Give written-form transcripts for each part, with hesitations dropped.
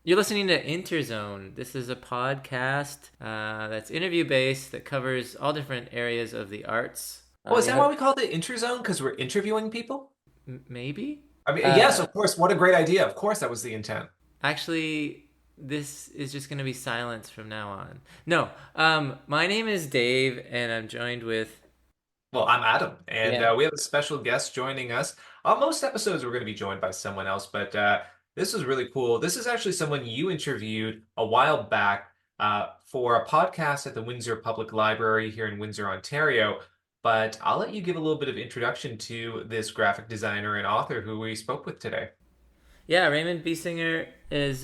You're listening to Interzone. This is a podcast that's interview based that covers all different areas of the arts. Oh, is We that why hope we call it Interzone? Because we're interviewing people? maybe. I mean, yes, Uh, of course. What a great idea. Of course, that was the intent. Actually, this is just going to be silence from now on. No, my name is Dave, and I'm joined with Well, I'm Adam, and yeah. we have a special guest joining us. On most episodes, we're going to be joined by someone else, but this is really cool. This is actually someone you interviewed a while back for a podcast at the Windsor Public Library here in Windsor, Ontario. But I'll let you give a little bit of introduction to this graphic designer and author who we spoke with today. Yeah, Raymond Biesigner is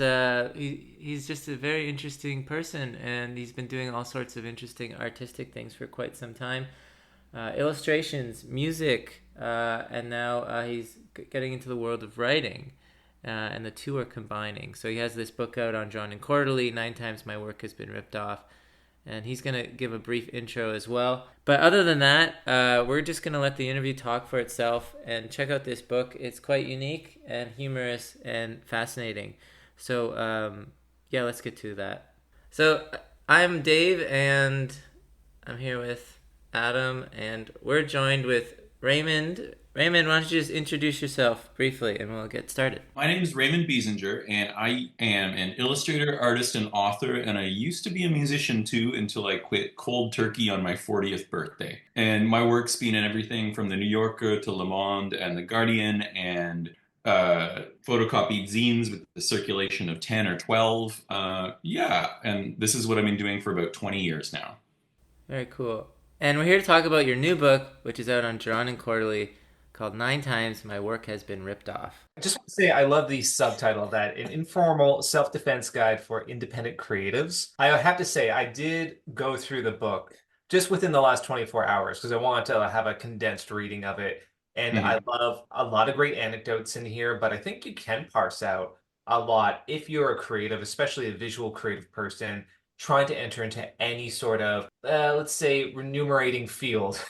he's just a very interesting person, and he's been doing all sorts of interesting artistic things for quite some time. Illustrations, music, and now he's getting into the world of writing, and the two are combining. So he has this book out on Drawn and Quarterly. 9 times my work has been ripped off, and he's going to give a brief intro as well. But other than that, we're just going to let the interview talk for itself and check out this book. It's quite unique and humorous and fascinating. So, yeah, let's get to that. So, I'm Dave, and I'm here with Adam, and we're joined with Raymond. Raymond, why don't you just introduce yourself briefly and we'll get started? My name is Raymond Biesigner, and I am an illustrator, artist, and author. And I used to be a musician too until I quit cold turkey on my 40th birthday. And my work's been in everything from the New Yorker to Le Monde and the Guardian, and photocopied zines with the circulation of 10 or 12. Yeah, and this is what I've been doing for about 20 years now. Very cool. And we're here to talk about your new book, which is out on Drawn and Quarterly, called 9 times My Work Has Been Ripped Off. I just want to say I love the subtitle of that, an informal self-defense guide for independent creatives. I have to say I did go through the book just within the last 24 hours because I wanted to have a condensed reading of it. And I Mhm. love a lot of great anecdotes in here, but I think you can parse out a lot if you're a creative, especially a visual creative person trying to enter into any sort of, let's say, remunerating field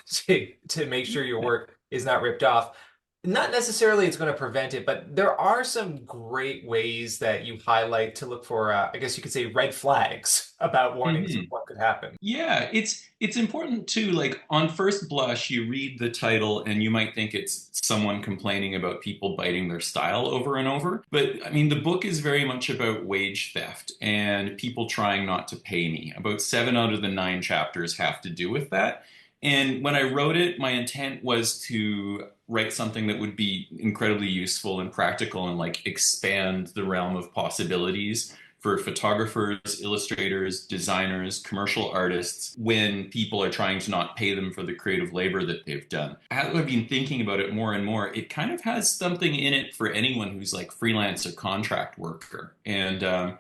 to make sure your work is not ripped off. Not necessarily it's going to prevent it, but there are some great ways that you highlight to look for, I guess you could say, red flags about warnings of Mhm. what could happen. Yeah, it's important too. Like on first blush, you read the title and you might think it's someone complaining about people biting their style over and over. But I mean, the book is very much about wage theft and people trying not to pay me. About 7 out of the 9 chapters have to do with that. And when I wrote it, my intent was to write something that would be incredibly useful and practical and like expand the realm of possibilities for photographers, illustrators, designers, commercial artists when people are trying to not pay them for the creative labor that they've done. As I've been thinking about it more and more, it kind of has something in it for anyone who's like freelance or contract worker. And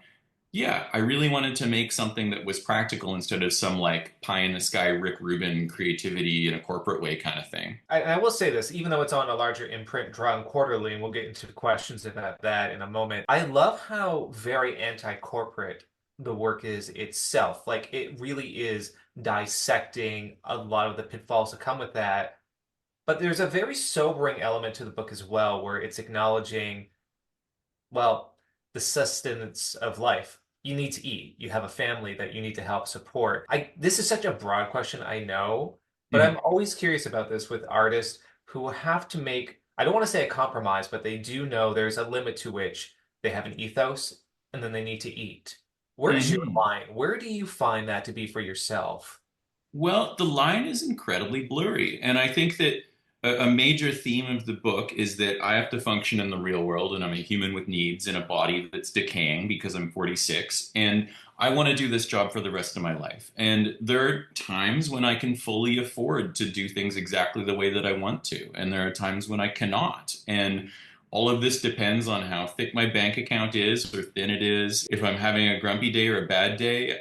yeah, I really wanted to make something that was practical instead of some like pie in the sky Rick Rubin creativity in a corporate way kind of thing. I will say this, even though it's on a larger imprint drawn quarterly, and we'll get into questions about that in a moment. I love how very anti-corporate the work is itself. Like it really is dissecting a lot of the pitfalls that come with that. But there's a very sobering element to the book as well, where it's acknowledging well, the sustenance of life. You need to eat. You have a family that you need to help support. This is such a broad question, I know, but I'm Mhm. always curious about this with artists who have to make, I don't want to say a compromise, but they do know there's a limit to which they have an ethos and then they need to eat. Where's your Mhm. line? Where do you find that to be for yourself? Well, the line is incredibly blurry. And I think that a major theme of the book is that I have to function in the real world and I'm a human with needs in a body that's decaying because I'm 46. And I want to do this job for the rest of my life. And there are times when I can fully afford to do things exactly the way that I want to. And there are times when I cannot. And all of this depends on how thick my bank account is or thin it is, if I'm having a grumpy day or a bad day,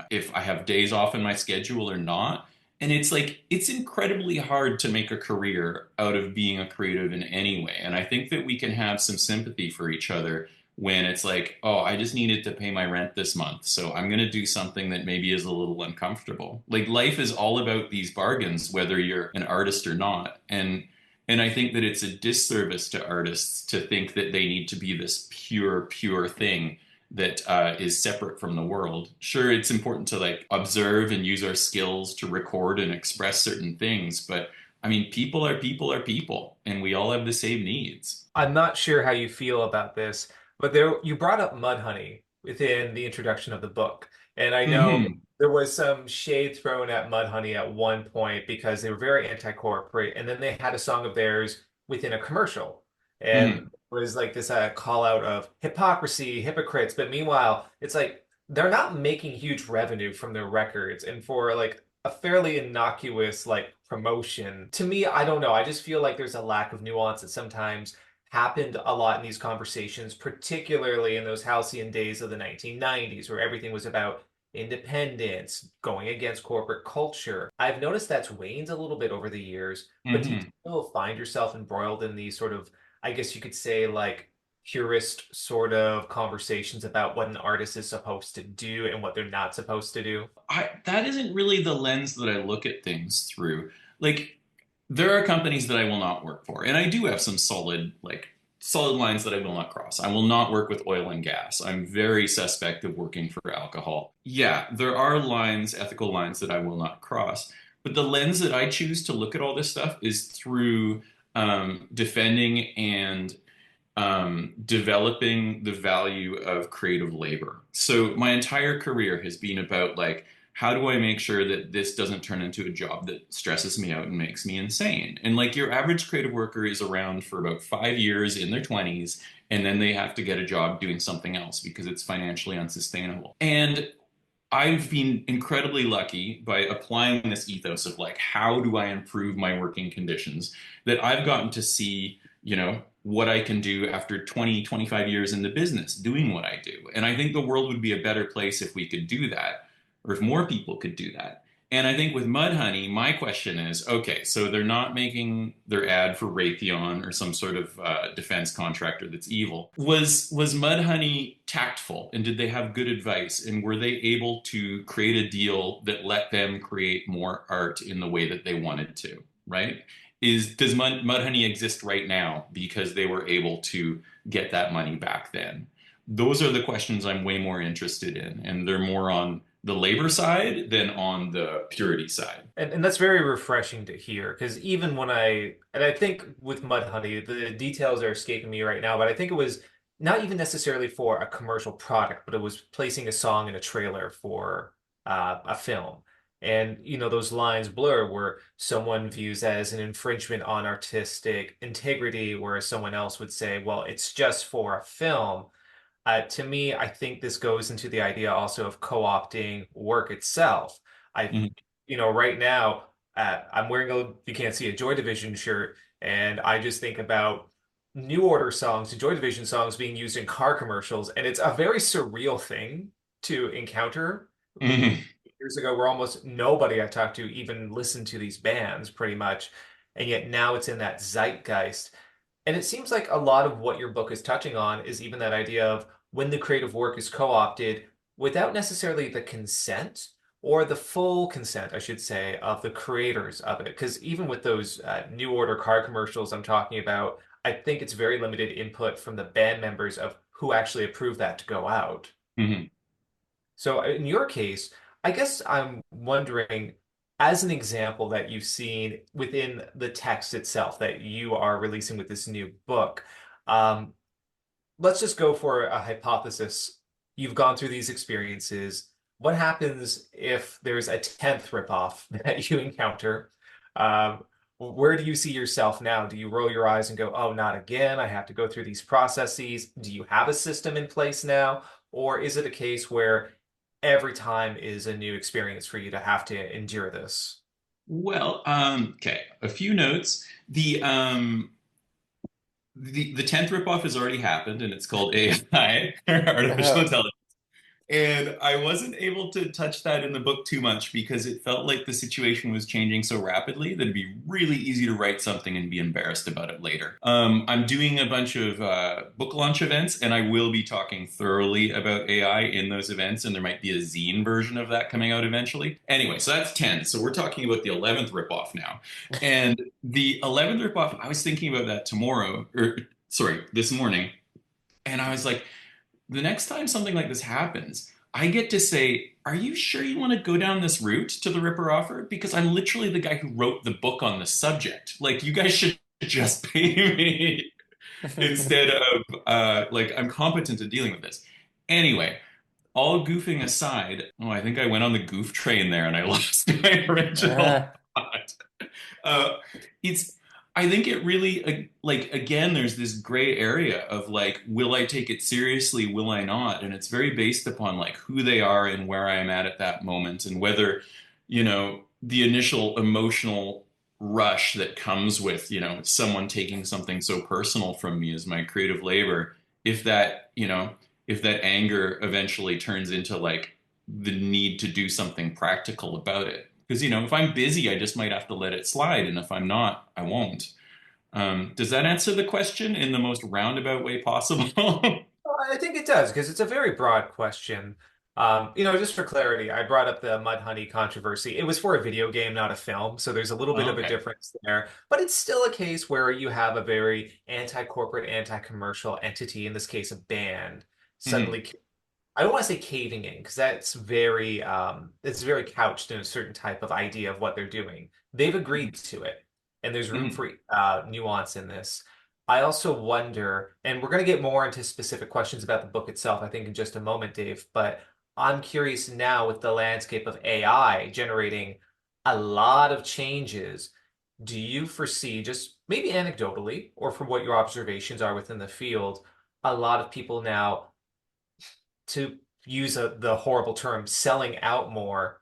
if I have days off in my schedule or not. And it's like, it's incredibly hard to make a career out of being a creative in any way. And I think that we can have some sympathy for each other when it's like, oh, I just needed to pay my rent this month. So I'm going to do something that maybe is a little uncomfortable. Like life is all about these bargains, whether you're an artist or not. And I think that it's a disservice to artists to think that they need to be this pure, pure thing that is separate from the world. Sure, it's important to like observe and use our skills to record and express certain things, but I mean, people are people, and we all have the same needs. I'm not sure how you feel about this, but there you brought up Mudhoney within the introduction of the book. And I know Hmm. there was some shade thrown at Mudhoney at one point because they were very anti-corporate, and then they had a song of theirs within a commercial. And it Hmm. was like this call out of hypocrisy, hypocrites, but meanwhile, it's like they're not making huge revenue from their records. And for like a fairly innocuous like promotion, to me, I don't know. I just feel like there's a lack of nuance that sometimes happened a lot in these conversations, particularly in those halcyon days of the 1990s, where everything was about independence, going against corporate culture. I've noticed that's waned a little bit over the years, but do you Hmm. still find yourself embroiled in these sort of, I guess you could say, like purist sort of conversations about what an artist is supposed to do and what they're not supposed to do? That isn't really the lens that I look at things through. Like, there are companies that I will not work for, and I do have some solid lines that I will not cross. I will not work with oil and gas. I'm very suspect of working for alcohol. Yeah, there are lines, ethical lines that I will not cross. But the lens that I choose to look at all this stuff is through defending and developing the value of creative labor. So my entire career has been about like, how do I make sure that this doesn't turn into a job that stresses me out and makes me insane? And like your average creative worker is around for about 5 years in their 20s, and then they have to get a job doing something else because it's financially unsustainable. And I've been incredibly lucky by applying this ethos of like, how do I improve my working conditions that I've gotten to see, what I can do after 20, 25 years in the business doing what I do. And I think the world would be a better place if we could do that, or if more people could do that. And I think with Mudhoney, my question is, okay, so they're not making their ad for Raytheon or some sort of defense contractor that's evil. Was Mudhoney tactful, and did they have good advice? And were they able to create a deal that let them create more art in the way that they wanted to? Right? Does Mudhoney exist right now because they were able to get that money back then? Those are the questions I'm way more interested in, and they're more on the labor side than on the purity side. And that's very refreshing to hear because even and I think with Mudhoney, the details are escaping me right now, but I think it was not even necessarily for a commercial product, but it was placing a song in a trailer for a film. And, those lines blur where someone views as an infringement on artistic integrity, whereas someone else would say, well, it's just for a film. To me, I think this goes into the idea also of co-opting work itself. I, Mhm. right now, I'm wearing you can't see a Joy Division shirt, and I just think about New Order songs, Joy Division songs being used in car commercials, and it's a very surreal thing to encounter. Mhm. Years ago, where almost nobody I talked to even listened to these bands, pretty much, and yet now it's in that zeitgeist. And it seems like a lot of what your book is touching on is even that idea of when the creative work is co-opted without necessarily the consent or the full consent, I should say, of the creators of it. Because even with those New Order car commercials I'm talking about, I think it's very limited input from the band members of who actually approved that to go out. Mhm. So in your case, I guess I'm wondering, as an example that you've seen within the text itself that you are releasing with this new book, um, let's just go for a hypothesis. You've gone through these experiences. What happens if there's a 10th ripoff that you encounter? Where do you see yourself now? Do you roll your eyes and go, oh, not again? I have to go through these processes. Do you have a system in place now? Or is it a case where every time is a new experience for you to have to endure this? Well, okay, a few notes. The 10th ripoff has already happened, and it's called AI, artificial Uh, intelligence. And I wasn't able to touch that in the book too much because it felt like the situation was changing so rapidly that it'd be really easy to write something and be embarrassed about it later. I'm doing a bunch of book launch events, and I will be talking thoroughly about AI in those events, and there might be a zine version of that coming out eventually. Anyway, so that's 10. So we're talking about the 11th ripoff now. And the 11th ripoff, I was thinking about that tomorrow, or sorry, this morning, and I was like, the next time something like this happens, I get to say, are you sure you want to go down this route to the Ripper offer? Because I'm literally the guy who wrote the book on the subject. Like, you guys should just pay me instead of like I'm competent at dealing with this. Anyway, all goofing aside, oh, I think I went on the goof train there and I lost my original Ah, thought. Uh, it's, I think it really, like, again, there's this gray area of like, will I take it seriously? Will I not? And it's very based upon like who they are and where I am at that moment and whether, the initial emotional rush that comes with, someone taking something so personal from me as my creative labor, if that, if that anger eventually turns into like the need to do something practical about it. Because, if I'm busy, I just might have to let it slide. And if I'm not, I won't. Does that answer the question in the most roundabout way possible? I think it does because it's a very broad question. Just for clarity, I brought up the Mudhoney controversy. It was for a video game, not a film, so there's a little bit of a Okay. difference there. But it's still a case where you have a very anti-corporate, anti-commercial entity, in this case, a band, Mhm. suddenly I don't want to say caving in because that's very it's very couched in a certain type of idea of what they're doing. They've agreed to it, and there's room Mhm. for nuance in this. I also wonder, and we're going to get more into specific questions about the book itself, I think, in just a moment, Dave. But I'm curious now with the landscape of AI generating a lot of changes. Do you foresee, just maybe anecdotally, or from what your observations are within the field, a lot of people now, to use the horrible term, selling out more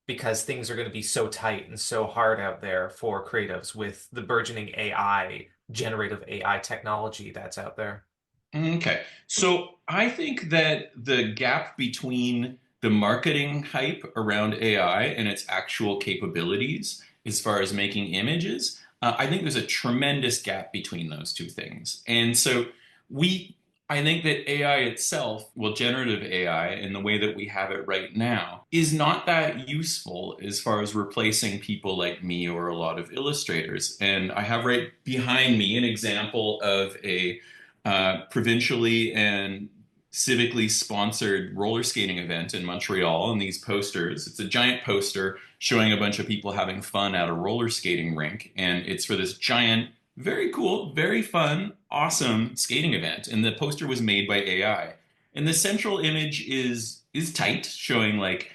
because things are going to be so tight and so hard out there for creatives with the burgeoning AI, generative AI technology that's out there? Okay. So I think that the gap between the marketing hype around AI and its actual capabilities, as far as making images, I think there's a tremendous gap between those two things. And so we, I think that AI itself, well, generative AI in the way that we have it right now, is not that useful as far as replacing people like me or a lot of illustrators. And I have right behind me an example of a provincially and civically sponsored roller skating event in Montreal. And these posters, it's a giant poster showing a bunch of people having fun at a roller skating rink. And it's for this giant, very cool, very fun, awesome skating event. And the poster was made by AI. And the central image is tight, showing like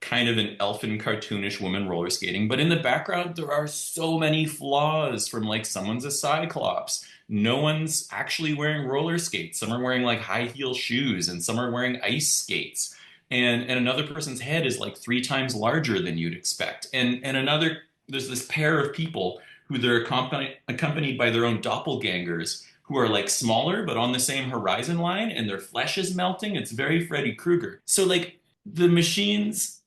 kind of an elfin cartoonish woman roller skating, but in the background there are so many flaws from like someone's a cyclops. No one's actually wearing roller skates. Some are wearing like high heel shoes and some are wearing ice skates. And another person's head is like 3 times larger than you'd expect. And another there's this pair of people who they're accompanied by their own doppelgangers who are like smaller but on the same horizon line and their flesh is melting. It's very Freddy Krueger. So like the machines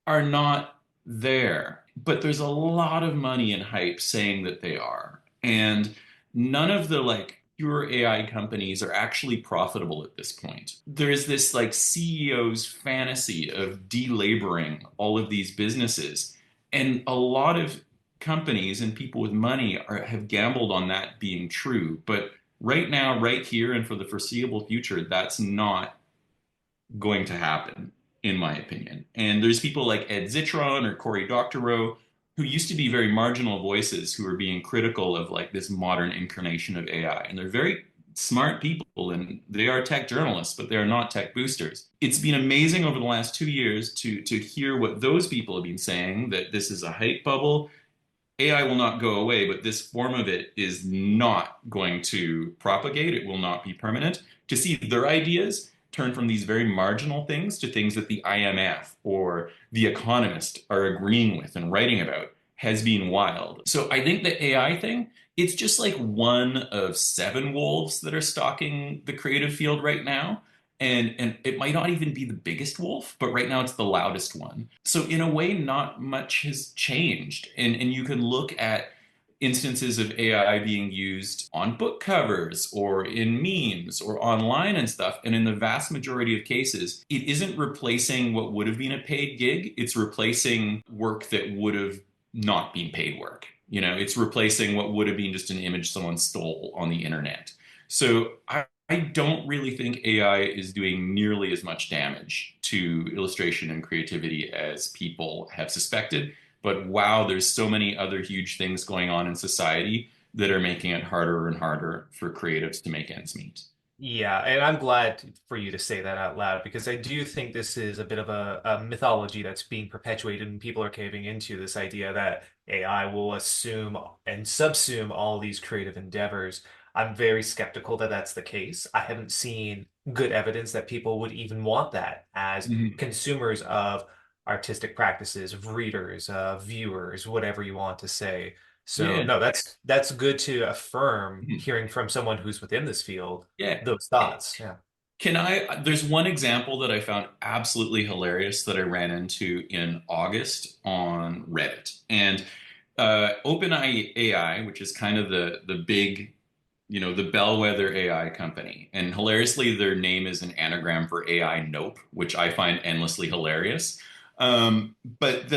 are not there, but there's a lot of money and hype saying that they are. And none of the like pure AI companies are actually profitable at this point. There is this like CEO's fantasy of delaboring all of these businesses. And a lot of companies and people with money have gambled on that being true. But right now, right here, and for the foreseeable future, that's not going to happen, in my opinion. And there's people like Ed Zitron or Cory Doctorow who used to be very marginal voices who are being critical of like this modern incarnation of AI. And they're very smart people and they are tech journalists, but they are not tech boosters. It's been amazing over the last 2 years to hear what those people have been saying, that this is a hype bubble. AI will not go away, but this form of it is not going to propagate. It will not be permanent. To see their ideas turn from these very marginal things to things that the IMF or The Economist are agreeing with and writing about has been wild. So I think the AI thing, it's just like one of 7 wolves that are stalking the creative field right now. And it might not even be the biggest wolf, but right now it's the loudest one. So in a way, not much has changed. And you can look at instances of AI being used on book covers or in memes or online and stuff. And in the vast majority of cases, it isn't replacing what would have been a paid gig. It's replacing work that would have not been paid work. It's replacing what would have been just an image someone stole on the internet. So I don't really think AI is doing nearly as much damage to illustration and creativity as people have suspected. But wow, there's so many other huge things going on in society that are making it harder and harder for creatives to make ends meet. Yeah, and I'm glad for you to say that out loud because I do think this is a bit of a mythology that's being perpetuated and people are caving into this idea that AI will assume and subsume all these creative endeavors. I'm very skeptical that that's the case. I haven't seen good evidence that people would even want that as Mhm. consumers of artistic practices, readers, viewers, whatever you want to say. So Yeah. no, that's good to affirm Mhm. hearing from someone who's within this field Yeah. those thoughts. Yeah. There's one example that I found absolutely hilarious that I ran into in August on Reddit. And OpenAI, AI, which is kind of the big, the bellwether AI company. And hilariously, their name is an anagram for AI Nope, which I find endlessly hilarious. But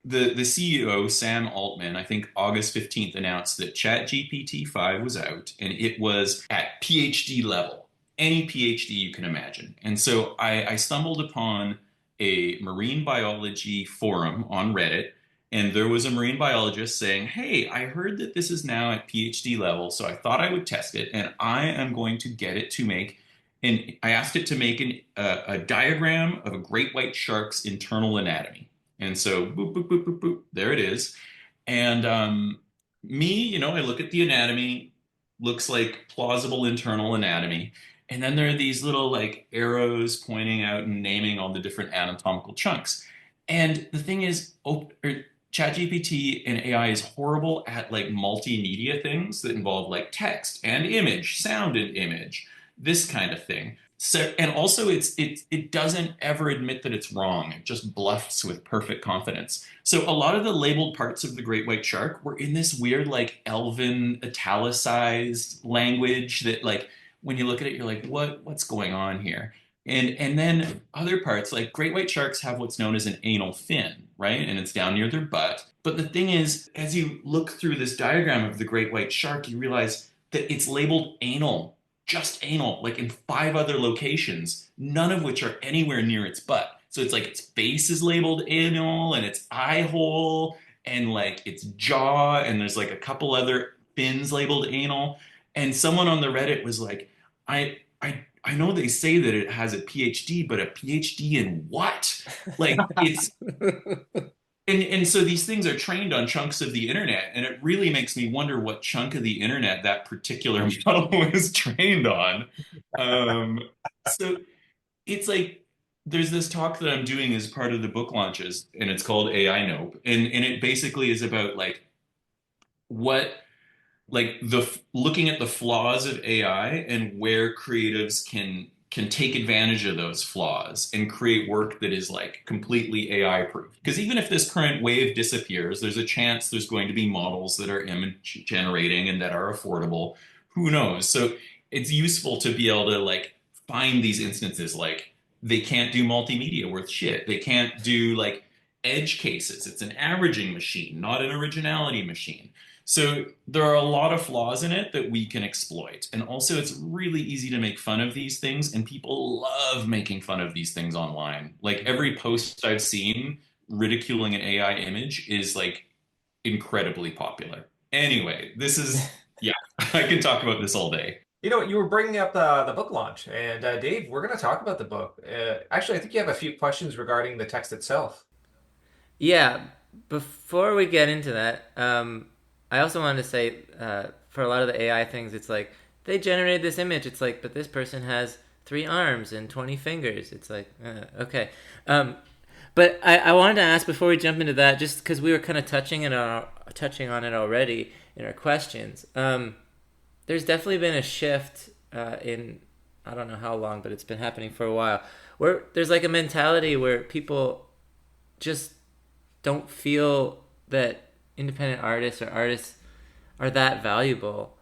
the CEO, Sam Altman, I think August 15th announced that ChatGPT 5 was out and it was at PhD level, any PhD you can imagine. And so I stumbled upon a marine biology forum on Reddit, and there was a marine biologist saying, "Hey, I heard that this is now at PhD level, so I thought I would test it, and I am going to get it to make." And I asked it to make a diagram of a great white shark's internal anatomy. And so, boop, boop, boop, boop, boop, there it is. And I look at the anatomy, looks like plausible internal anatomy. And then there are these little like arrows pointing out and naming all the different anatomical chunks. And the thing is, ChatGPT and AI is horrible at like multimedia things that involve like text and image, sound and image, this kind of thing. So, and also it doesn't ever admit that it's wrong. It just bluffs with perfect confidence. So a lot of the labeled parts of the great white shark were in this weird like elven italicized language that like when you look at it you're like what's going on here? And then other parts like great white sharks have what's known as an anal fin, right? And it's down near their butt. But the thing is, as you look through this diagram of the great white shark, you realize that it's labeled anal, just anal, like in 5 other locations, none of which are anywhere near its butt. So it's like its face is labeled anal and its eye hole and like its jaw, and there's like a couple other fins labeled anal. And someone on the Reddit was like, I know they say that it has a PhD, but a PhD in what? Like it's and so these things are trained on chunks of the internet, and it really makes me wonder what chunk of the internet that particular model was trained on. Um, so it's like there's this talk that I'm doing as part of the book launches, and it's called AI Nope, and it basically is about like what like looking at the flaws of AI and where creatives can take advantage of those flaws and create work that is like completely AI proof. Because even if this current wave disappears, there's a chance there's going to be models that are image generating and that are affordable. Who knows? So it's useful to be able to like find these instances like they can't do multimedia worth shit. They can't do like edge cases. It's an averaging machine, not an originality machine. So there are a lot of flaws in it that we can exploit. And also it's really easy to make fun of these things, and people love making fun of these things online. Like every post I've seen ridiculing an AI image is like incredibly popular. Anyway, this is yeah, I can talk about this all day. You know, you were bringing up the book launch, and Dave, we're going to talk about the book. Actually, I think you have a few questions regarding the text itself. Yeah, before we get into that, I also wanted to say for a lot of the AI things, it's like they generated this image. It's like, but this person has 3 arms and 20 fingers. It's like, okay. But I wanted to ask before we jump into that, just because we were kind of touching on it already in our questions. There's definitely been a shift in I don't know how long, but it's been happening for a while, where there's like a mentality where people just don't feel that independent artists or artists are that valuable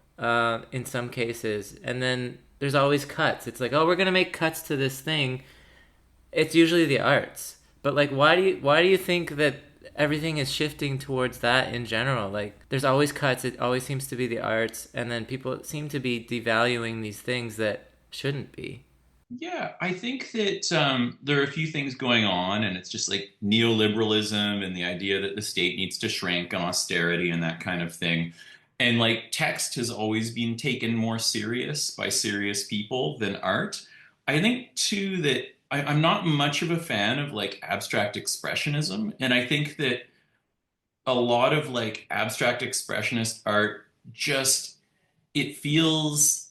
in some cases. And then there's always cuts. It's like, oh, we're gonna make cuts to this thing. It's usually the arts, but like, why do you think that everything is shifting towards that in general. Like there's always cuts. It always seems to be the arts, and then people seem to be devaluing these things that shouldn't be. Yeah, I think that there are a few things going on, and it's just like neoliberalism and the idea that the state needs to shrink and austerity and that kind of thing. And like text has always been taken more serious by serious people than art. I think too that I'm not much of a fan of like abstract expressionism, and I think that a lot of like abstract expressionist art just it feels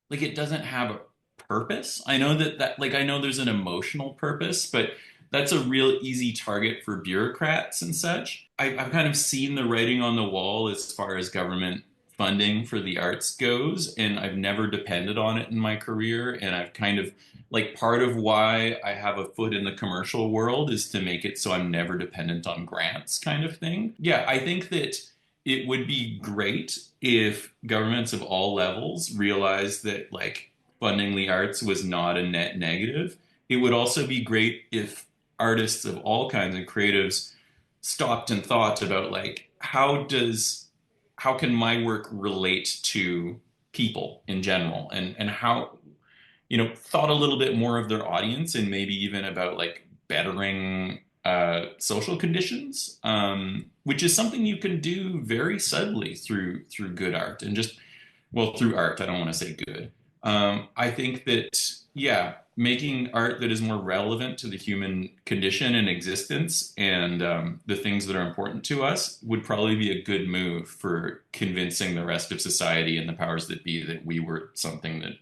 like it doesn't have a purpose. I know that like I know there's an emotional purpose, but that's a real easy target for bureaucrats and such. I've kind of seen the writing on the wall as far as government funding for the arts goes, and I've never depended on it in my career. And I've kind of like part of why I have a foot in the commercial world is to make it so I'm never dependent on grants, kind of thing. Yeah, I think that it would be great if governments of all levels realized that like funding the arts was not a net negative. It would also be great if artists of all kinds and creatives stopped and thought about like how can my work relate to people in general, and how thought a little bit more of their audience and maybe even about like bettering social conditions, which is something you can do very subtly through good art and just well through art. I don't want to say good. I think that yeah, making art that is more relevant to the human condition and existence and the things that are important to us would probably be a good move for convincing the rest of society and the powers that be that we were something that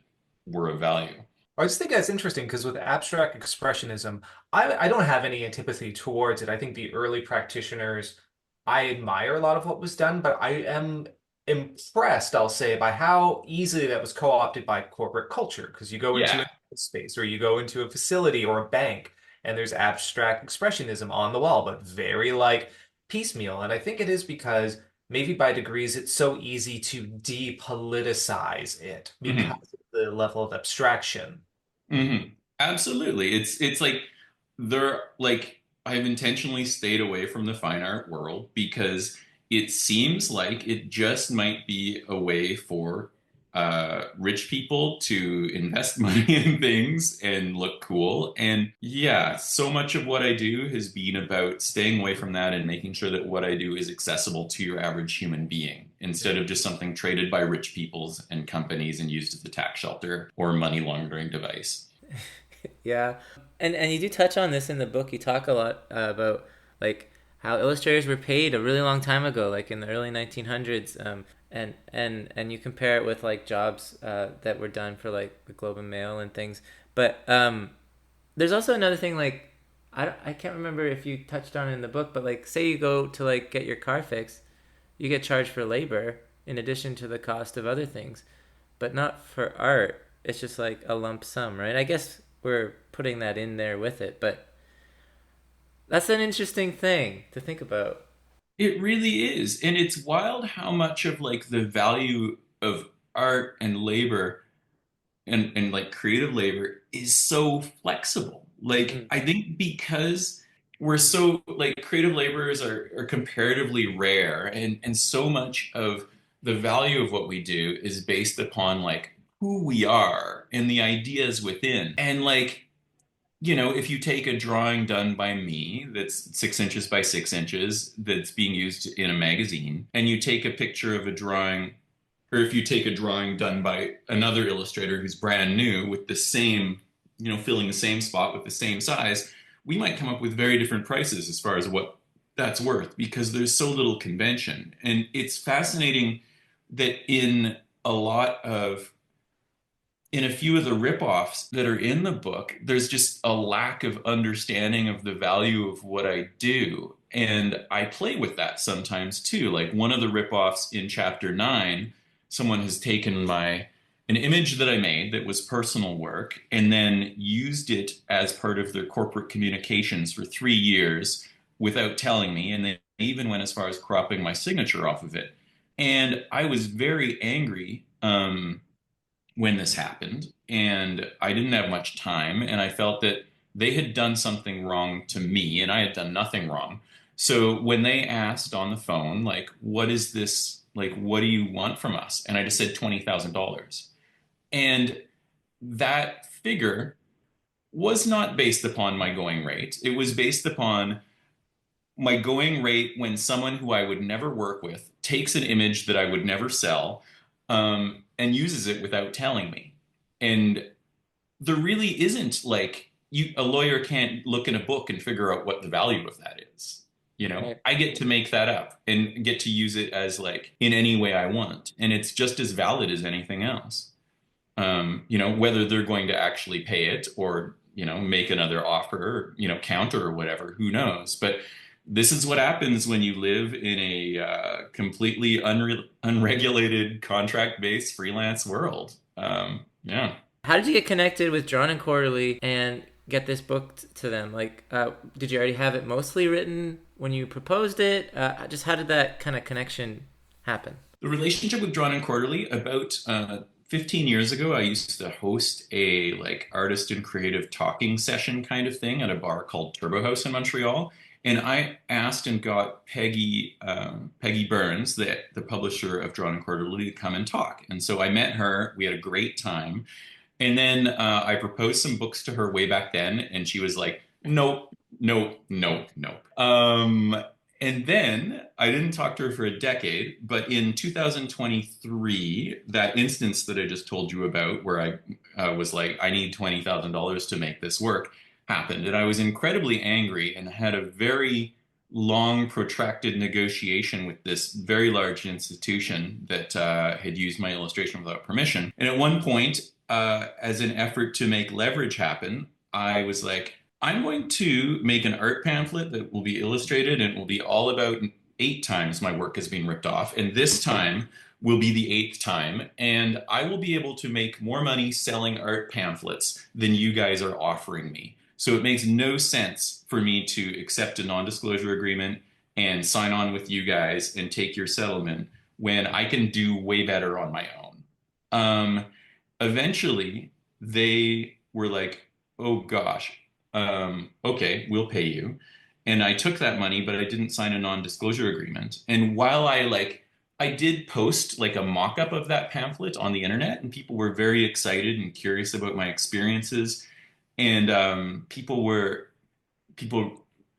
were of value. I just think that's interesting because with abstract expressionism, I don't have any antipathy towards it. I think the early practitioners, I admire a lot of what was done, but I am impressed, I'll say, by how easily that was co-opted by corporate culture. Because you go into Yeah. a space or you go into a facility or a bank, and there's abstract expressionism on the wall, but very like piecemeal. And I think it is because maybe by degrees it's so easy to depoliticize it because Mhm. of the level of abstraction. Absolutely. It's like they're like I've intentionally stayed away from the fine art world because it seems like it just might be a way for rich people to invest money in things and look cool. And yeah, so much of what I do has been about staying away from that and making sure that what I do is accessible to your average human being instead of just something traded by rich peoples and companies and used as a tax shelter or money laundering device. Yeah, and you do touch on this in the book. You talk a lot about like how illustrators were paid a really long time ago, like in the early 1900s. And you compare it with like jobs that were done for like the Globe and Mail and things. But there's also another thing like I can't remember if you touched on it in the book, but like say you go to like get your car fixed, you get charged for labor in addition to the cost of other things, but not for art. It's just like a lump sum, right? I guess we're putting that in there with it, but that's an interesting thing to think about. It really is. And it's wild how much of like the value of art and labor and like creative labor is so flexible. Like Mm. I think because we're so like creative laborers are comparatively rare and so much of the value of what we do is based upon like who we are and the ideas within. And like if you take a drawing done by me that's 6 inches by 6 inches that's being used in a magazine, and you take a picture of a drawing, or if you take a drawing done by another illustrator who's brand new with the same, filling the same spot with the same size, we might come up with very different prices as far as what that's worth because there's so little convention. And it's fascinating that a lot of in a few of the ripoffs that are in the book, there's just a lack of understanding of the value of what I do. And I play with that sometimes too. Like one of the ripoffs in chapter 9, someone has taken an image that I made that was personal work and then used it as part of their corporate communications for 3 years without telling me. And they even went as far as cropping my signature off of it. And I was very angry. When this happened, and I didn't have much time, and I felt that they had done something wrong to me, and I had done nothing wrong. So when they asked on the phone, like, what is this? Like, what do you want from us? And I just said $20,000. And that figure was not based upon my going rate. It was based upon my going rate when someone who I would never work with takes an image that I would never sell, and uses it without telling me. And there really isn't like a lawyer can't look in a book and figure out what the value of that is. Right. I get to make that up and get to use it as like in any way I want. And it's just as valid as anything else. Whether they're going to actually pay it or, make another offer, or, counter or whatever, who knows? But this is what happens when you live in a completely unregulated contract-based freelance world. Yeah. How did you get connected with Drawn and Quarterly and get this book to them? Like, did you already have it mostly written when you proposed it? Just how did that kind of connection happen? The relationship with Drawn and Quarterly, about 15 years ago, I used to host a like artist and creative talking session kind of thing at a bar called Turbo House in Montreal. And I asked and got Peggy Burns, the publisher of Drawn and Quarterly, to come and talk. And so I met her. We had a great time. And then I proposed some books to her way back then, and she was like, nope, nope, nope, nope. And then I didn't talk to her for a decade, but in 2023, that instance that I just told you about, where I was like, I need $20,000 to make this work, happened. And I was incredibly angry and had a very long, protracted negotiation with this very large institution that had used my illustration without permission. And at one point, as an effort to make leverage happen, I was like, I'm going to make an art pamphlet that will be illustrated and it will be all about 8 times my work has been ripped off. And this time will be the 8th time. And I will be able to make more money selling art pamphlets than you guys are offering me. So it makes no sense for me to accept a non-disclosure agreement and sign on with you guys and take your settlement when I can do way better on my own. Eventually, they were like, oh gosh, okay, we'll pay you. And I took that money, but I didn't sign a non-disclosure agreement. And while I did post like a mock-up of that pamphlet on the internet, and people were very excited and curious about my experiences. And people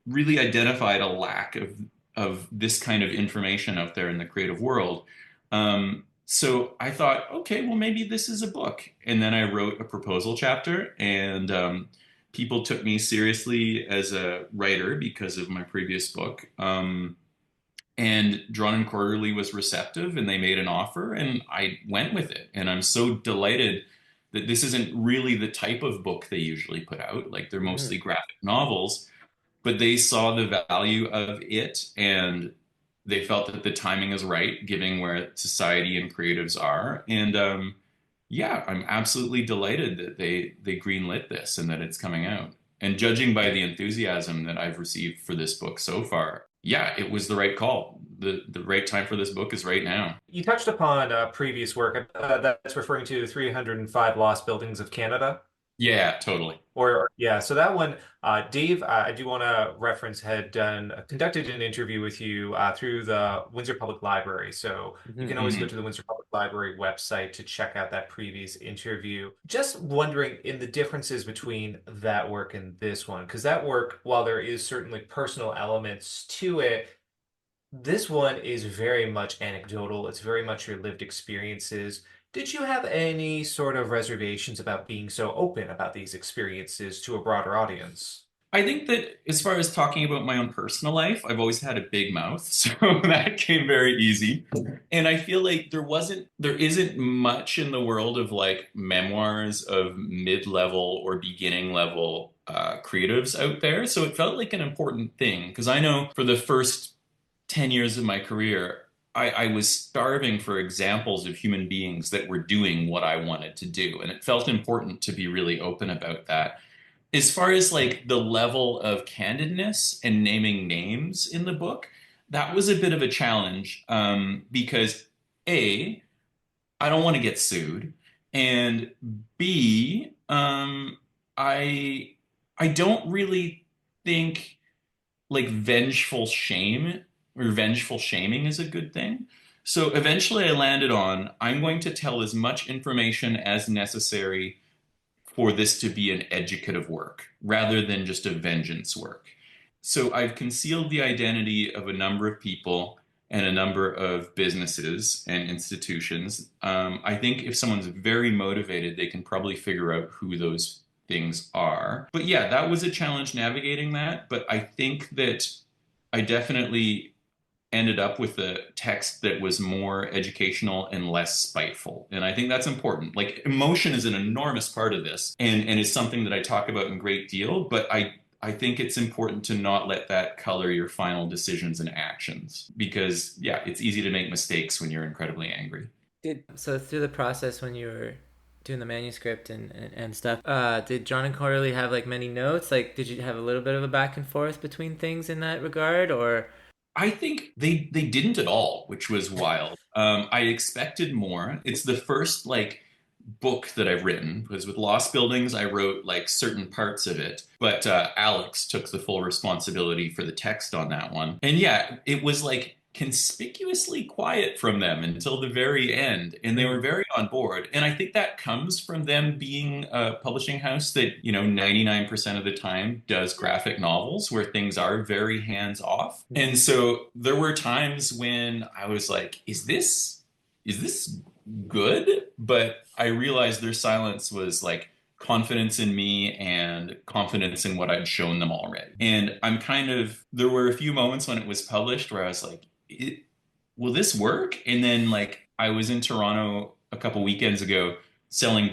really identified a lack of this kind of information out there in the creative world. So I thought, okay, well, maybe this is a book. And then I wrote a proposal chapter, and people took me seriously as a writer because of my previous book. And Drawn and Quarterly was receptive, and they made an offer, and I went with it. And I'm so delighted that this isn't really the type of book they usually put out. Like they're mostly graphic novels, but they saw the value of it, and they felt that the timing is right, given where society and creatives are. And yeah, I'm absolutely delighted that they greenlit this and that it's coming out. And judging by the enthusiasm that I've received for this book so far, yeah, it was the right call. The right time for this book is right now. You touched upon previous work that's referring to 305 Lost Buildings of Canada. Yeah, totally. Yeah, so that one, Dave, I do want to reference, had conducted an interview with you through the Windsor Public Library. So you can always go to the Windsor Public Library website to check out that previous interview. Just wondering in the differences between that work and this one, because that work, while there is certainly personal elements to it, this one is very much anecdotal. It's very much your lived experiences. Did you have any sort of reservations about being so open about these experiences to a broader audience? I think that as far as talking about my own personal life, I've always had a big mouth, so that came very easy. And I feel like there isn't much in the world of like memoirs of mid-level or beginning level creatives out there. So it felt like an important thing because I know for the first 10 years of my career, I was starving for examples of human beings that were doing what I wanted to do. And it felt important to be really open about that. As far as like the level of candidness and naming names in the book, that was a bit of a challenge because A, I don't want to get sued, and B, I don't really think like vengeful shame or vengeful shaming is a good thing. So eventually I landed on I'm going to tell as much information as necessary for this to be an educative work rather than just a vengeance work. So I've concealed the identity of a number of people and a number of businesses and institutions. I think if someone's very motivated, they can probably figure out who those things are. But yeah, that was a challenge navigating that. But I think that I definitely ended up with a text that was more educational and less spiteful. And I think that's important. Like emotion is an enormous part of this and is something that I talk about in great deal, but I think it's important to not let that color your final decisions and actions because yeah, it's easy to make mistakes when you're incredibly angry. So through the process when you were doing the manuscript and stuff, did John and Corley have like many notes? Like, did you have a little bit of a back and forth between things in that regard, or? I think they didn't at all, which was wild. I expected more. It's the first like book that I've written because with Lost Buildings I wrote like certain parts of it, but Alex took the full responsibility for the text on that one. And yeah, it was like conspicuously quiet from them until the very end, and they were very on board. And I think that comes from them being a publishing house that 99% of the time does graphic novels where things are very hands off. And so there were times when I was like, is this good? But I realized their silence was like confidence in me and confidence in what I'd shown them already. And there were a few moments when it was published where I was like, will this work? And then like I was in Toronto a couple weekends ago selling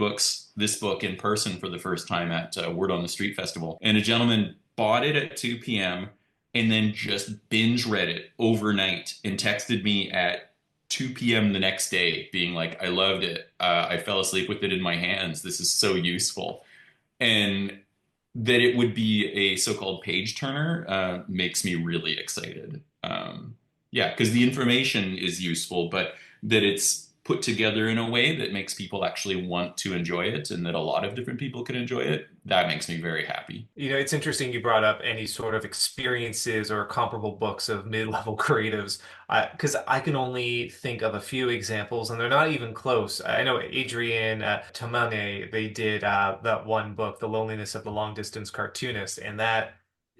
this book in person for the first time at Word on the Street Festival. And a gentleman bought it at 2 p.m. and then just binge read it overnight and texted me at 2 p.m. the next day being like, I loved it. I fell asleep with it in my hands. This is so useful. And that it would be a so-called page turner makes me really excited. Yeah, because the information is useful, but that it's put together in a way that makes people actually want to enjoy it and that a lot of different people can enjoy it, that makes me very happy. It's interesting you brought up any sort of experiences or comparable books of mid-level creatives, because I can only think of a few examples, and they're not even close. I know Adrian Tamane, they did that one book, The Loneliness of the Long Distance Cartoonist, and that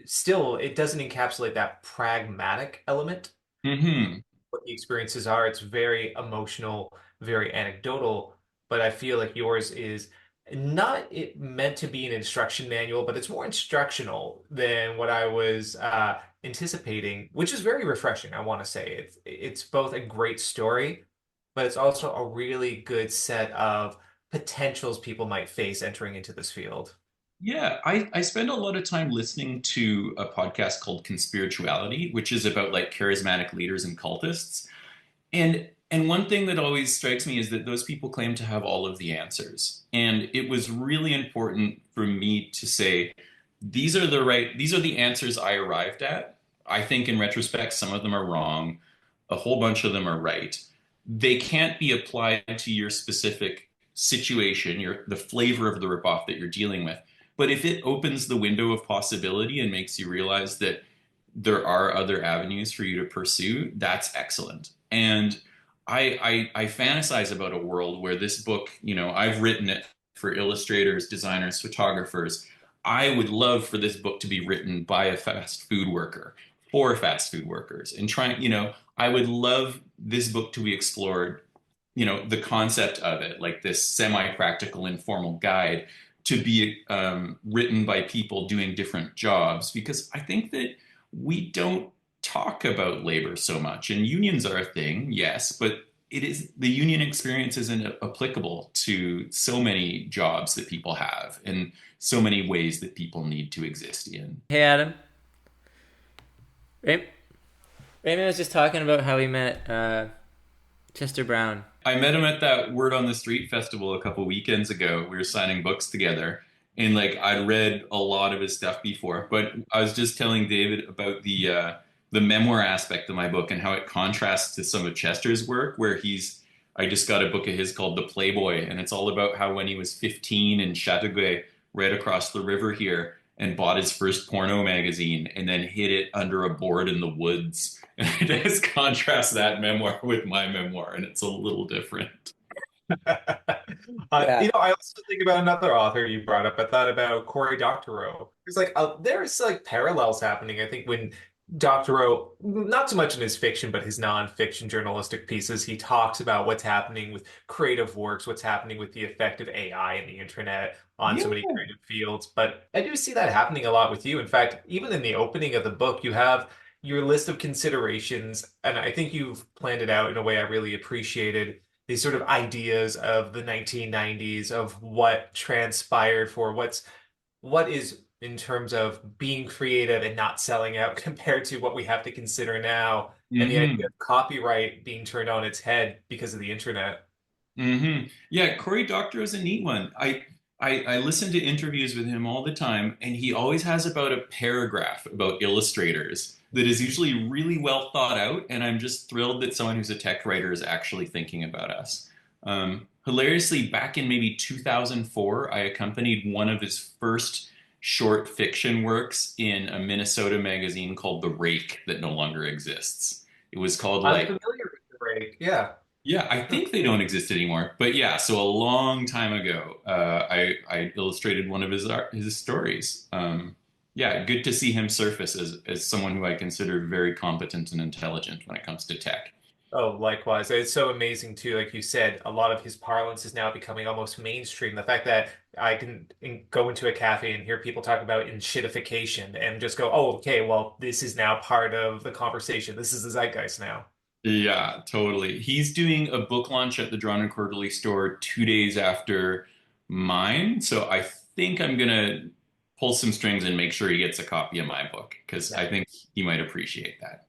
still, it doesn't encapsulate that pragmatic element Hmm. what the experiences are. It's very emotional, very anecdotal, but I feel like yours is not it meant to be an instruction manual, but it's more instructional than what I was anticipating, which is very refreshing, I want to say. It's both a great story, but it's also a really good set of potentials people might face entering into this field. Yeah, I spend a lot of time listening to a podcast called Conspirituality, which is about like charismatic leaders and cultists. And one thing that always strikes me is that those people claim to have all of the answers. And it was really important for me to say, these are the answers I arrived at. I think in retrospect, some of them are wrong. A whole bunch of them are right. They can't be applied to your specific situation, the flavor of the ripoff that you're dealing with. But if it opens the window of possibility and makes you realize that there are other avenues for you to pursue, that's excellent. And I fantasize about a world where this book, I've written it for illustrators, designers, photographers. I would love for this book to be written by a fast food worker for fast food workers and I would love this book to be explored, the concept of it, like this semi-practical informal guide to be written by people doing different jobs, because I think that we don't talk about labor so much. And unions are a thing, yes, but the union experience isn't applicable to so many jobs that people have and so many ways that people need to exist in. Hey, Adam. Raymond was just talking about how he met Chester Brown. I met him at that Word on the Street festival a couple weekends ago. We were signing books together. And like I'd read a lot of his stuff before, but I was just telling David about the memoir aspect of my book and how it contrasts to some of Chester's work, where I just got a book of his called The Playboy, and it's all about how when he was 15 in Chateauguay, right across the river here, and bought his first porno magazine and then hid it under a board in the woods. And I just contrast that memoir with my memoir, and it's a little different. Yeah. I also think about another author you brought up. I thought about Cory Doctorow. There's like parallels happening. I think when Doctorow, not so much in his fiction, but his nonfiction journalistic pieces, he talks about what's happening with creative works, what's happening with the effect of AI and the internet on Yeah. so many creative fields. But I do see that happening a lot with you. In fact, even in the opening of the book, you have your list of considerations, and I think you've planned it out in a way I really appreciated these sort of ideas of the 1990s of what transpired for what is in terms of being creative and not selling out compared to what we have to consider now and the idea Hmm. of copyright being turned on its head because of the internet. Yeah, Cory Doctorow is a neat one. I listen to interviews with him all the time, and he always has about a paragraph about illustrators that is usually really well thought out. And I'm just thrilled that someone who's a tech writer is actually thinking about us. Hilariously, back in maybe 2004, I accompanied one of his first short fiction works in a Minnesota magazine called The Rake that no longer exists. It was called I'm like familiar with the break. Yeah. yeah, I think they don't exist anymore. But yeah, so a long time ago, I illustrated one of his stories. Yeah, good to see him surface as someone who I consider very competent and intelligent when it comes to tech. Oh, likewise. It's so amazing too. Like you said, a lot of his parlance is now becoming almost mainstream. The fact that I can go into a cafe and hear people talk about enshittification and just go, oh, okay, well, this is now part of the conversation. This is the zeitgeist now. Yeah, totally. He's doing a book launch at the Drawn and Quarterly store 2 days after mine, so I think I'm gonna pull some strings and make sure he gets a copy of my book because Yeah. I think he might appreciate that.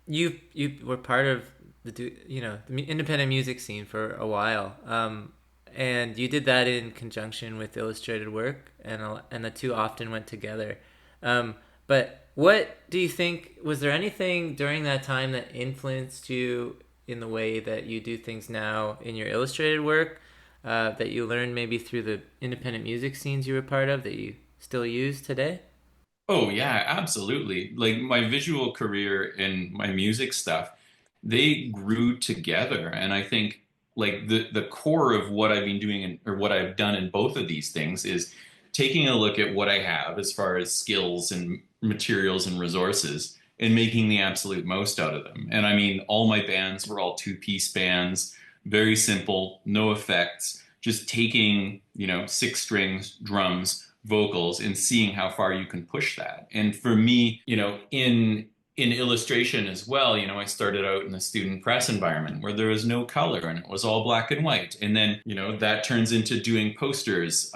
You were part of the independent music scene for a while, and you did that in conjunction with illustrated work, and the two often went together. But what do you think? Was there anything during that time that influenced you in the way that you do things now in your illustrated work, that you learned maybe through the independent music scenes you were part of that you still use today? Oh yeah, absolutely. Like my visual career and my music stuff, they grew together. And I think like the core of what I've been doing or what I've done in both of these things is taking a look at what I have as far as skills and materials and resources and making the absolute most out of them. And I mean, all my bands were all two-piece bands, very simple, no effects, just taking, six strings, drums, vocals and seeing how far you can push that. And for me, in illustration as well, I started out in the student press environment where there was no color and it was all black and white. And then, that turns into doing posters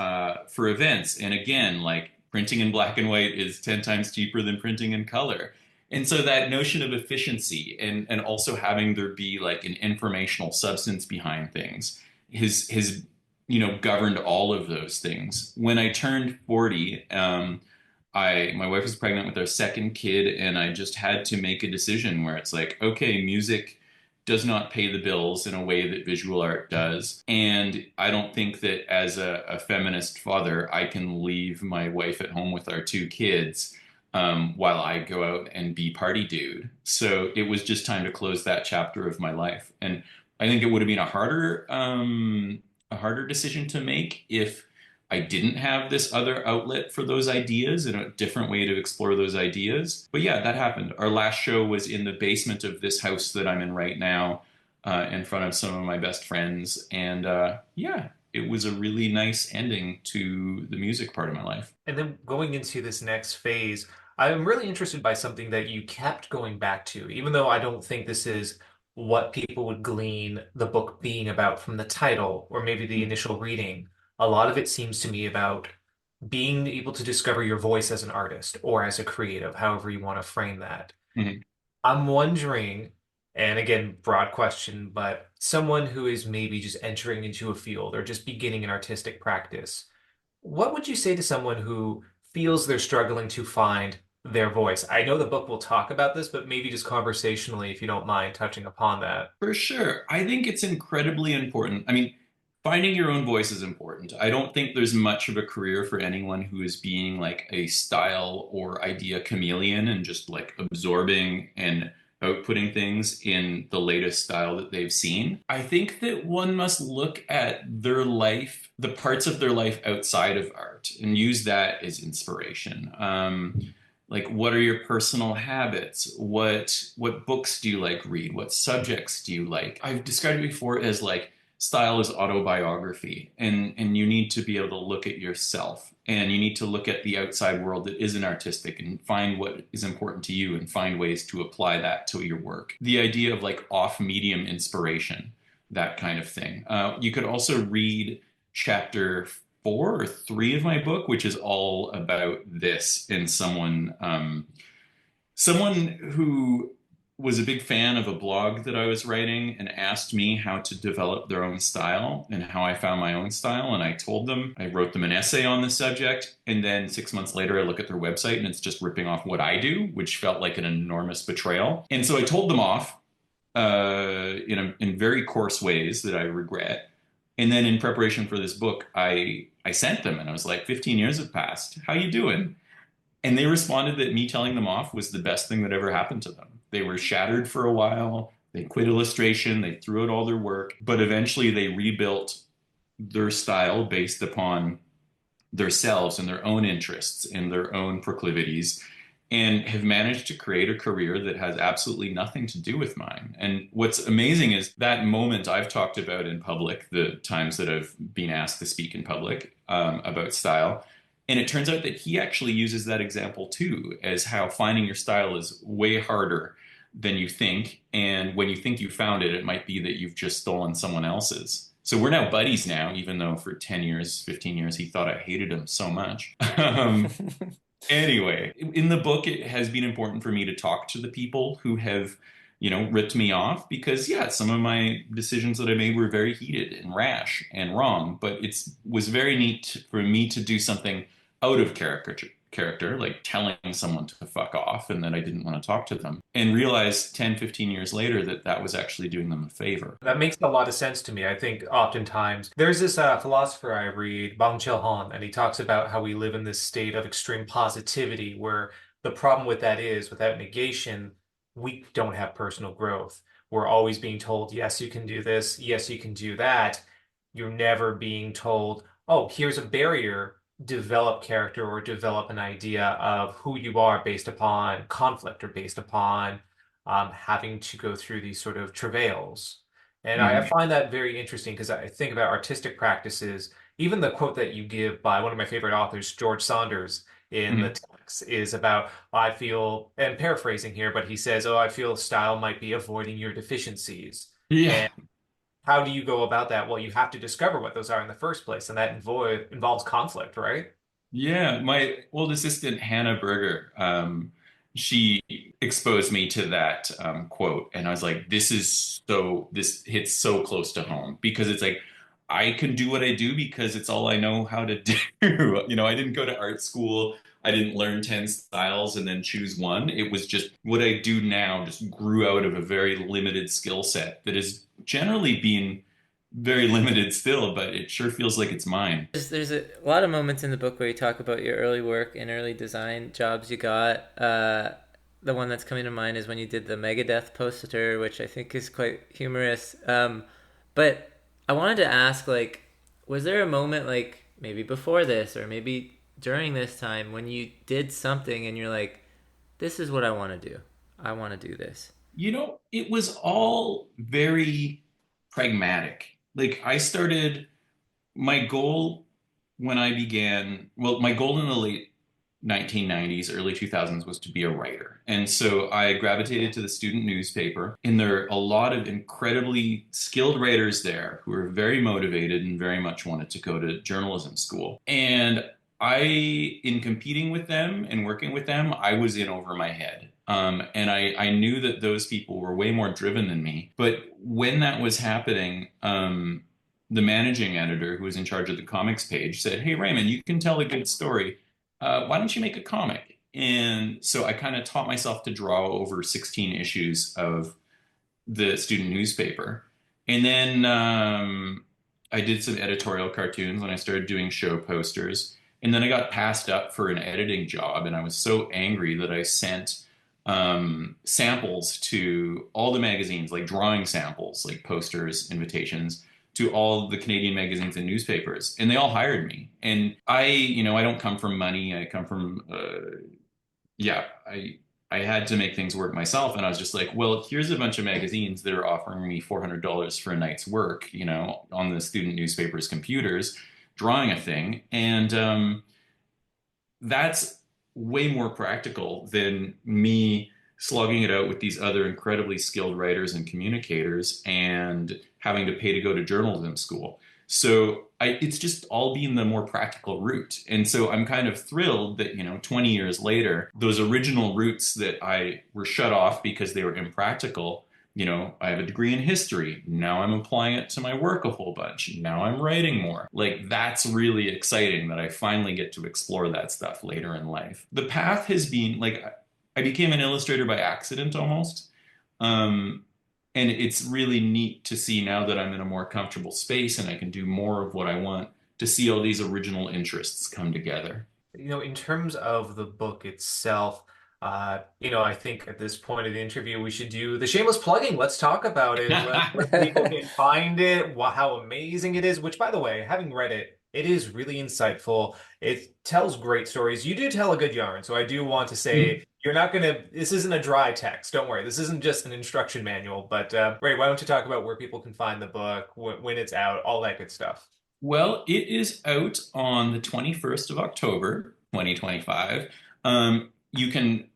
for events. And again, like printing in black and white is 10 times cheaper than printing in color. And so that notion of efficiency and also having there be like an informational substance behind things has governed all of those things. When I turned 40, my wife was pregnant with our second kid, and I just had to make a decision where it's like, okay, music does not pay the bills in a way that visual art does. And I don't think that as a feminist father, I can leave my wife at home with our two kids while I go out and be party dude. So it was just time to close that chapter of my life. And I think it would have been a harder decision to make if I didn't have this other outlet for those ideas and a different way to explore those ideas. But yeah, that happened. Our last show was in the basement of this house that I'm in right now, in front of some of my best friends. And yeah, it was a really nice ending to the music part of my life. And then going into this next phase, I'm really interested by something that you kept going back to, even though I don't think this is what people would glean the book being about from the title or maybe the initial reading. A lot of it seems to me about being able to discover your voice as an artist or as a creative, however you want to frame that. Mhm. I'm wondering, and again, broad question, but someone who is maybe just entering into a field or just beginning an artistic practice, what would you say to someone who feels they're struggling to find their voice? I know the book will talk about this, but maybe just conversationally, if you don't mind touching upon that. For sure. I think it's incredibly important. I mean, Finding your own voice is important. I don't think there's much of a career for anyone who is being like a style or idea chameleon and just like absorbing and outputting things in the latest style that they've seen. I think that one must look at their life, the parts of their life outside of art, and use that as inspiration. Like, what are your personal habits? What books do you like read? What subjects do you like? I've described it before as like style is autobiography, and you need to be able to look at yourself, and you need to look at the outside world that isn't artistic and find what is important to you and find ways to apply that to your work. The idea of like off medium inspiration, that kind of thing. You could also read chapter 4 or 3 of my book, which is all about this, and someone who was a big fan of a blog that I was writing and asked me how to develop their own style and how I found my own style. And I told them, I wrote them an essay on the subject. And then 6 months later, I look at their website and it's just ripping off what I do, which felt like an enormous betrayal. And so I told them off in very coarse ways that I regret. And then in preparation for this book, I sent them and I was like, 15 years have passed. How you doing? And they responded that me telling them off was the best thing that ever happened to them. They were shattered for a while. They quit illustration. They threw out all their work. But eventually they rebuilt their style based upon themselves and their own interests and their own proclivities, and have managed to create a career that has absolutely nothing to do with mine. And what's amazing is that moment I've talked about in public, the times that I've been asked to speak in public about style. And it turns out that he actually uses that example too, as how finding your style is way harder than you think. And when you think you found it, it might be that you've just stolen someone else's. So we're now buddies now, even though for 10 years, 15 years, he thought I hated him so much. Anyway, in the book, it has been important for me to talk to the people who have, ripped me off because, yeah, some of my decisions that I made were very heated and rash and wrong. But it was very neat for me to do something out of character, like telling someone to fuck off and that I didn't want to talk to them, and realize 10, 15 years later that that was actually doing them a favor. That makes a lot of sense to me. I think oftentimes there's this philosopher I read, Bang Han, and he talks about how we live in this state of extreme positivity where the problem with that is without negation, we don't have personal growth. We're always being told, yes, you can do this, yes, you can do that. You're never being told, oh, here's a barrier, develop character or develop an idea of who you are based upon conflict or based upon having to go through these sort of travails. And I Mhm. find that very interesting because I think about artistic practices. Even the quote that you give by one of my favorite authors, George Saunders, in the Mhm. text is about, I feel, and paraphrasing here, but he says, oh, I feel style might be avoiding your deficiencies. Yeah. And how do you go about that? Well, you have to discover what those are in the first place, and that involves conflict, right? Yeah, my old assistant Hannah Berger, she exposed me to that quote, and I was like, this hits so close to home because it's like I can do what I do because it's all I know how to do. I didn't go to art school. I didn't learn 10 styles and then choose one. It was just what I do now just grew out of a very limited skill set that has generally been very limited still, but it sure feels like it's mine. There's a lot of moments in the book where you talk about your early work and early design jobs you got. The one that's coming to mind is when you did the Megadeth poster, which I think is quite humorous. But I wanted to ask, like, was there a moment, like, maybe before this or maybe during this time when you did something and you're like, this is what I want to do. I want to do this. It was all very pragmatic. Like I started my goal when I began, well, my goal in the late 1990s, early 2000s was to be a writer. And so I gravitated to the student newspaper, and there are a lot of incredibly skilled writers there who are very motivated and very much wanted to go to journalism school. And in competing with them and working with them, I was in over my head. And I knew that those people were way more driven than me. But when that was happening, the managing editor who was in charge of the comics page said, "Hey, Raymond, you can tell a good story. Why don't you make a comic?" And so I kind of taught myself to draw over 16 issues of the student newspaper. And then I did some editorial cartoons and I started doing show posters. And then I got passed up for an editing job, and I was so angry that I sent samples to all the magazines, like drawing samples, like posters, invitations to all the Canadian magazines and newspapers, and they all hired me. And I don't come from money. I come from, yeah, I had to make things work myself, and I was just like, well, here's a bunch of magazines that are offering me $400 for a night's work, on the student newspapers' computers, drawing a thing, and that's way more practical than me slugging it out with these other incredibly skilled writers and communicators and having to pay to go to journalism school. So it's just all been the more practical route. And so I'm kind of thrilled that, 20 years later, those original routes that I were shut off because they were impractical. I have a degree in history. Now I'm applying it to my work a whole bunch. Now I'm writing more. Like, that's really exciting that I finally get to explore that stuff later in life. The path has been like, I became an illustrator by accident almost. And it's really neat to see now that I'm in a more comfortable space and I can do more of what I want, to see all these original interests come together. In terms of the book itself, I think at this point of the interview, we should do the shameless plugging. Let's talk about it. Where people can find it, how amazing it is, which, by the way, having read it, it is really insightful. It tells great stories. You do tell a good yarn. So I do want to say this isn't a dry text. Don't worry. This isn't just an instruction manual. But Ray, why don't you talk about where people can find the book, when it's out, all that good stuff. Well, it is out on the 21st of October, 2025. You can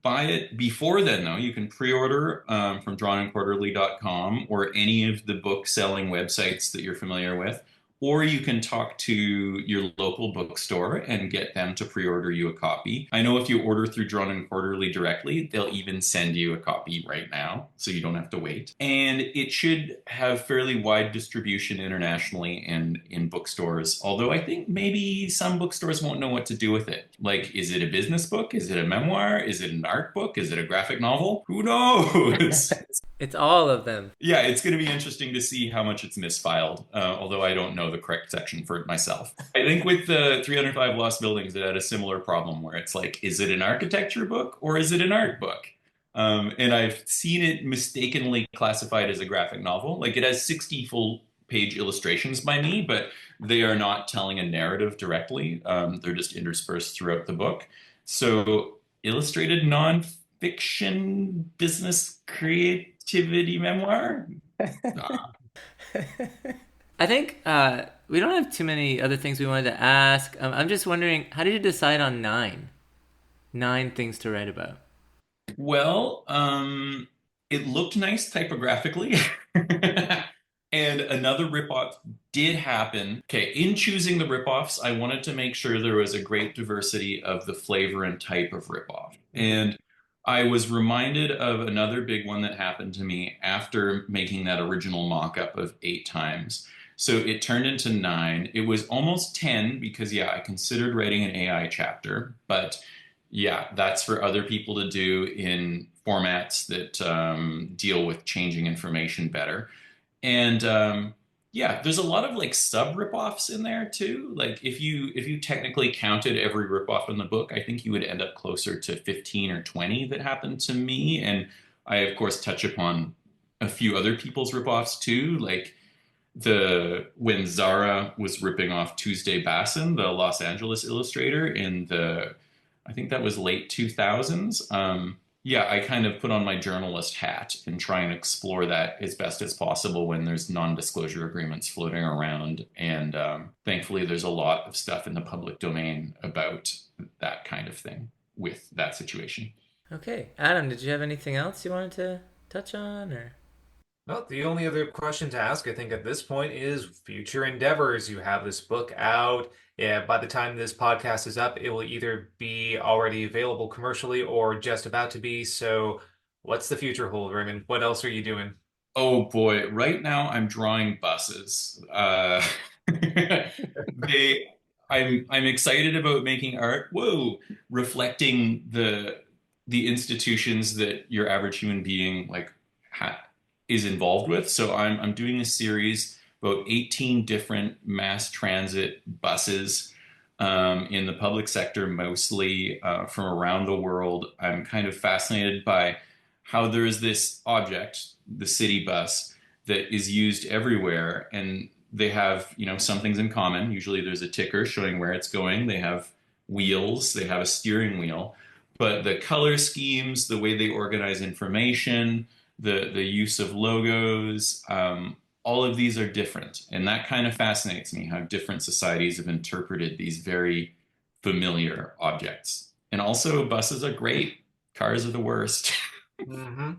buy it before then, though. You can pre-order from drawnandquarterly.com or any of the book selling websites that you're familiar with. Or you can talk to your local bookstore and get them to pre-order you a copy. I know if you order through Drawn and Quarterly directly, they'll even send you a copy right now, so you don't have to wait. And it should have fairly wide distribution internationally and in bookstores, although I think maybe some bookstores won't know what to do with it. Like, is it a business book? Is it a memoir? Is it an art book? Is it a graphic novel? Who knows? It's all of them. Yeah, it's going to be interesting to see how much it's misfiled, although I don't know the correct section for it myself. I think with the 305 Lost Buildings, it had a similar problem where it's like, is it an architecture book or is it an art book? And I've seen it mistakenly classified as a graphic novel. Like, it has 60 full-page illustrations by me, but they are not telling a narrative directly. They're just interspersed throughout the book. So, illustrated non-fiction business creativity memoir? I think we don't have too many other things we wanted to ask. I'm just wondering, how did you decide on 9? 9 things to write about. Well, it looked nice typographically. And another ripoff did happen. Okay, in choosing the ripoffs, I wanted to make sure there was a great diversity of the flavor and type of ripoff. And I was reminded of another big one that happened to me after making that original mock-up of 8 times. So it turned into 9. It was almost 10 because, I considered writing an AI chapter. But that's for other people to do in formats that deal with changing information better. And there's a lot of like sub ripoffs in there too. Like if you technically counted every ripoff in the book, I think you would end up closer to 15 or 20 that happened to me. And I of course touch upon a few other people's ripoffs too, like when Zara was ripping off Tuesday Basson, the Los Angeles illustrator, in I think that was late 2000s. I kind of put on my journalist hat and try and explore that as best as possible when there's non-disclosure agreements floating around. And thankfully, there's a lot of stuff in the public domain about that kind of thing with that situation. Okay. Adam, did you have anything else you wanted to touch on, or? Well, the only other question to ask, I think, at this point is future endeavors. You have this book out. Yeah, by the time this podcast is up, it will either be already available commercially or just about to be. So, what's the future hold, Raymond? What else are you doing? Oh boy, right now I'm drawing buses. I'm excited about making art. Whoa, reflecting the institutions that your average human being is involved with. So I'm doing a series about 18 different mass transit buses in the public sector, mostly from around the world. I'm kind of fascinated by how there is this object, the city bus, that is used everywhere, and they have, some things in common. Usually there's a ticker showing where it's going. They have wheels, they have a steering wheel, but the color schemes, the way they organize information, the use of logos, all of these are different. And that kind of fascinates me, how different societies have interpreted these very familiar objects. And also, buses are great. Cars are the worst. Hmm.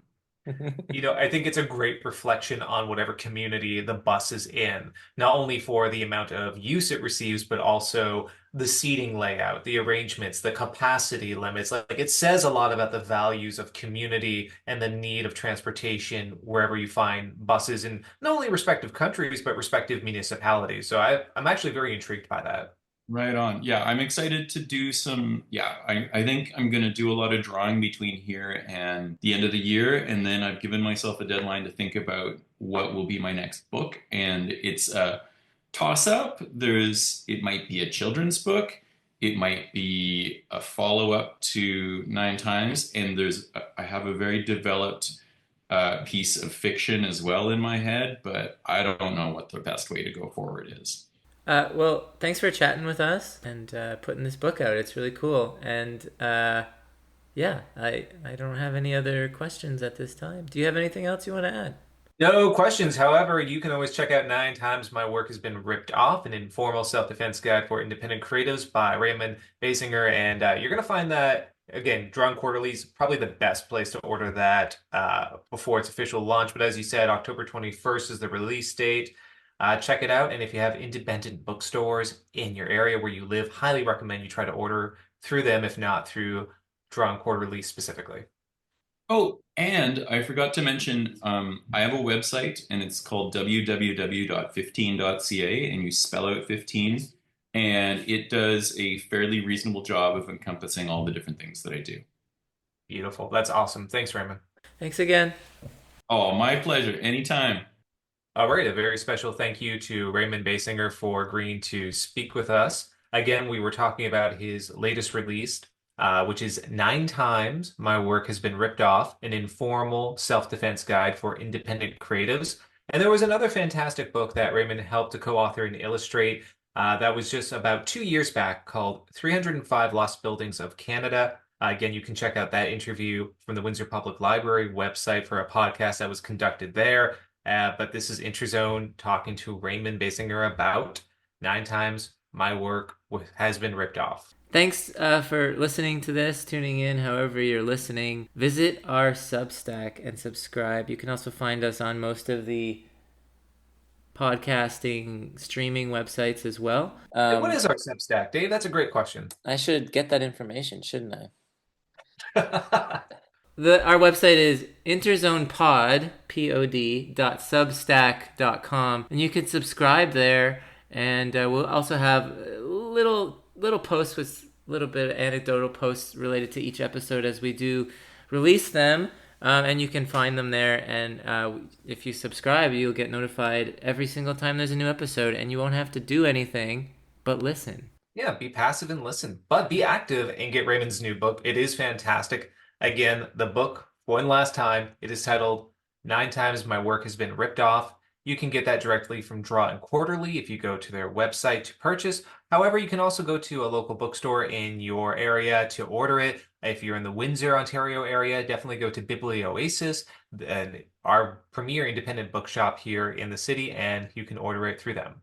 I think it's a great reflection on whatever community the bus is in, not only for the amount of use it receives, but also the seating layout, the arrangements, the capacity limits. Like it says a lot about the values of community and the need of transportation wherever you find buses in not only respective countries, but respective municipalities. So I'm actually very intrigued by that. Right on. Yeah, I'm excited to do some. Yeah, I think I'm going to do a lot of drawing between here and the end of the year. And then I've given myself a deadline to think about what will be my next book. And it's a toss up. It might be a children's book, it might be a follow up to Nine Times. And I have a very developed piece of fiction as well in my head, but I don't know what the best way to go forward is. Well, thanks for chatting with us and putting this book out. It's really cool. And yeah, I don't have any other questions at this time. Do you have anything else you want to add? No questions. However, you can always check out Nine Times My Work Has Been Ripped Off, an informal self-defense guide for independent creatives by Raymond Biesigner. And you're going to find that, again, Drawn Quarterly is probably the best place to order that before its official launch. But as you said, October 21st is the release date. Check it out. And if you have independent bookstores in your area where you live, highly recommend you try to order through them, if not through Drawn Quarterly specifically. Oh, and I forgot to mention, I have a website and it's called www.15.ca, and you spell out 15, and it does a fairly reasonable job of encompassing all the different things that I do. Beautiful. That's awesome. Thanks, Raymond. Thanks again. Oh, my pleasure. Anytime. All right, a very special thank you to Raymond Basinger for agreeing to speak with us. Again, we were talking about his latest release, which is Nine Times My Work Has Been Ripped Off, an informal self-defense guide for independent creatives. And there was another fantastic book that Raymond helped to co-author and illustrate that was just about 2 years back called 305 Lost Buildings of Canada. Again, you can check out that interview from the Windsor Public Library website for a podcast that was conducted there. But this is Interzone talking to Raymond Basinger about Nine Times My Work Has Been Ripped Off. Thanks for listening to this, tuning in, however you're listening. Visit our Substack and subscribe. You can also find us on most of the podcasting streaming websites as well. What is our Substack, Dave? That's a great question. I should get that information, shouldn't I? Our website is interzonepod, pod.substack.com, and you can subscribe there, and we'll also have little posts with a little bit of anecdotal posts related to each episode as we do release them, and you can find them there, and if you subscribe, you'll get notified every single time there's a new episode, and you won't have to do anything but listen. Yeah, be passive and listen, but be active and get Raymond's new book. It is fantastic. Again, the book, one last time, it is titled Nine Times My Work Has Been Ripped Off. You can get that directly from Drawn Quarterly if you go to their website to purchase. However, you can also go to a local bookstore in your area to order it. If you're in the Windsor, Ontario area, definitely go to Biblioasis, our premier independent bookshop here in the city, and you can order it through them.